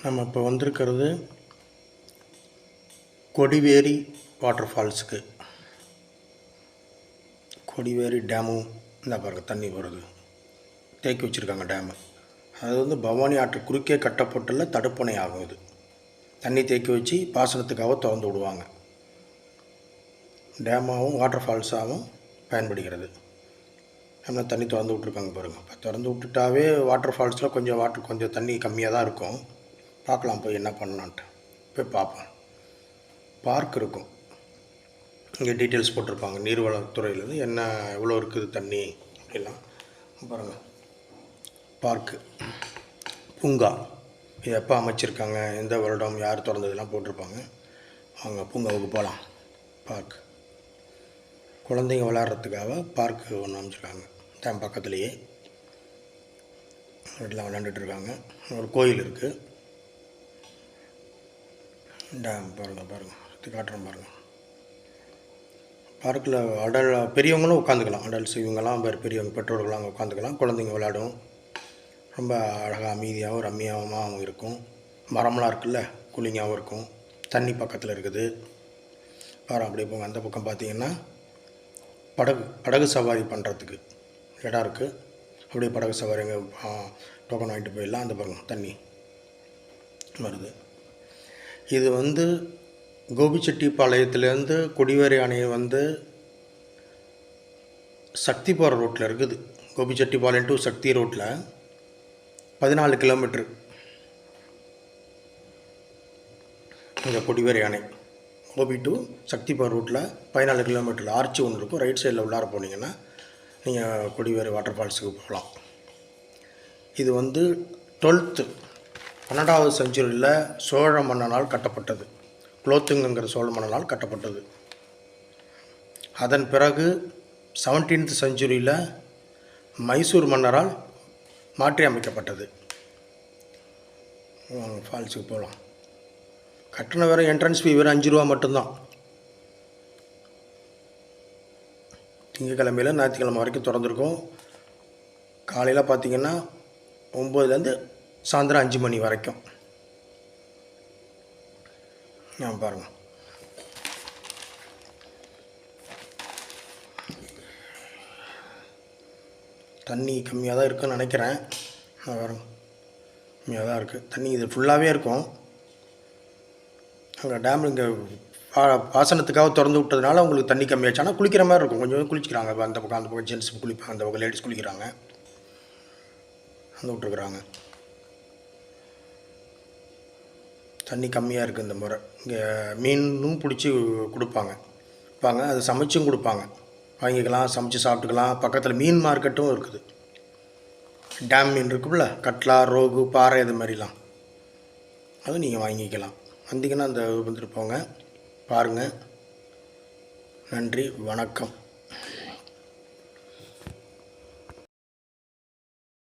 நம்ம இப்போ வந்திருக்கிறது கொடிவேரி வாட்டர் ஃபால்ஸுக்கு. கொடிவேரி டேமும் இந்த பாருங்க தண்ணி வருது, தேக்கி வச்சுருக்காங்க டேமு. அது வந்து பவானி ஆற்று குறுக்கே கட்டப்பட்டுள்ள தடுப்பணை ஆகும். இது தண்ணி தேக்கி வச்சு பாசனத்துக்காக திறந்து விடுவாங்க. டேமாகவும் வாட்டர் ஃபால்ஸாகவும் பயன்படுகிறது. நம்ம தண்ணி திறந்து விட்ருக்காங்க பாருங்கள். இப்போ திறந்து விட்டுட்டாவே வாட்டர் ஃபால்ஸில் கொஞ்சம் தண்ணி கம்மியாக தான் இருக்கும். பார்க்கலாம் போய் என்ன பண்ணலான்ட்டு போய் பார்ப்போம். பார்க் இருக்கும், இங்கே டீட்டெயில்ஸ் போட்டிருப்பாங்க நீர்வளத்துறையிலேருந்து என்ன எவ்வளோ இருக்குது தண்ணி அப்படிலாம் பாருங்கள். பார்க்கு, பூங்கா இது எப்போ அமைச்சிருக்காங்க, எந்த வருடம், யார் திறந்ததுலாம் போட்டிருப்பாங்க. அவங்க பூங்காவுக்கு போகலாம். பார்க் குழந்தைங்க விளையாடுறதுக்காக பார்க்கு ஒன்று அமைச்சிருக்காங்க. டேம் பக்கத்துலேயே வீட்டில் விளையாண்டுட்டுருக்காங்க. ஒரு கோயில் இருக்குது. டேம் பாருங்கள் இது காட்டுறேன் பாருங்கள். பார்க்கில் பெரியவங்களும் உட்காந்துக்கலாம். அடல்ட்ஸ் இவங்கெல்லாம் பெரியவங்க பெற்றோர்கள்லாம் அங்கே உட்காந்துக்கலாம். குழந்தைங்க விளையாடும். ரொம்ப அழகாக அமைதியாகவும் ரம்மியாகவும் இருக்கும். மரம்லாம் இருக்குல்ல, கூலிங்காகவும் இருக்கும். தண்ணி பக்கத்தில் இருக்குது. அப்படியே போங்க. அந்த பக்கம் பார்த்தீங்கன்னா படகு சவாரி பண்ணுறதுக்கு இடம் இருக்குது. அப்படியே படகு சவாரி அங்கே டோக்கன் வாங்கிட்டு போயிடலாம். அந்த பாருங்க தண்ணி வருது. இது வந்து கோபிச்செட்டிப்பாளையத்துலேருந்து கொடிவேரி அணை வந்து சக்தி போகிற ரோட்டில் இருக்குது. கோபிச்செட்டிப்பாளையம் டு சக்தி ரோட்டில் 14 கிலோமீட்ரு இந்த கொடிவேரி அணை. கோபி டு சக்தி போகிற ரூட்டில் 14 கிலோமீட்டரில் ஆர்ச்சி ஒன்று இருக்கும். ரைட் சைடில் உள்ளார போனீங்கன்னா நீங்கள் கொடிவேரி வாட்டர் ஃபால்ஸுக்கு போகலாம். இது வந்து 12வது செஞ்சுரியில் சோழ மன்னனால் கட்டப்பட்டது. குலோத்துங்கங்கிற சோழ மன்னனால் கட்டப்பட்டது. அதன் பிறகு 17th செஞ்சுரியில் மைசூர் மன்னரால் மாற்றி அமைக்கப்பட்டது. ஃபால்ஸுக்கு போகலாம். கட்டணம் வேறு, என்ட்ரன்ஸ் ஃபீ வேறு 5 ரூபா மட்டும்தான். திங்கக்கிழமையில் ஞாயிற்றுக்கிழமை வரைக்கும் திறந்துருக்கும். காலையில் பார்த்திங்கன்னா 9லேருந்து சாயந்தரம் 5 மணி வரைக்கும். பாருங்கள். தண்ணி கம்மியாக தான் இருக்குதுன்னு நினைக்கிறேன். பாருங்க, கம்மியாக தான் இருக்குது தண்ணி. இது ஃபுல்லாகவே இருக்கும். அங்கே டேம் இங்கே பாசனத்துக்காக திறந்து விட்டதுனால உங்களுக்கு தண்ணி கம்மியாச்சு. ஆனால் குளிக்கிற மாதிரி இருக்கும். கொஞ்சம் குளிச்சிக்கிறாங்க. அந்த பக்கம் ஜென்ட்ஸ் குளிப்பாங்க, அந்த பக்கம் லேடிஸ் குளிக்கிறாங்க. அந்த விட்டுருக்குறாங்க. தண்ணி கம்மியாக இருக்குது இந்த முறை. இங்கே மீனும் பிடிச்சி கொடுப்பாங்க. அது சமைச்சும் கொடுப்பாங்க. வாங்கிக்கலாம், சமைச்சு சாப்பிட்டுக்கலாம். பக்கத்தில் மீன் மார்க்கெட்டும் இருக்குது. டேம் மீன் இருக்குல்ல, கட்லா, ரோகு, பாறை, இது மாதிரிலாம் அது நீங்கள் வாங்கிக்கலாம். வந்தீங்கன்னா அந்த வந்துட்டு போங்க, பாருங்கள். நன்றி, வணக்கம்.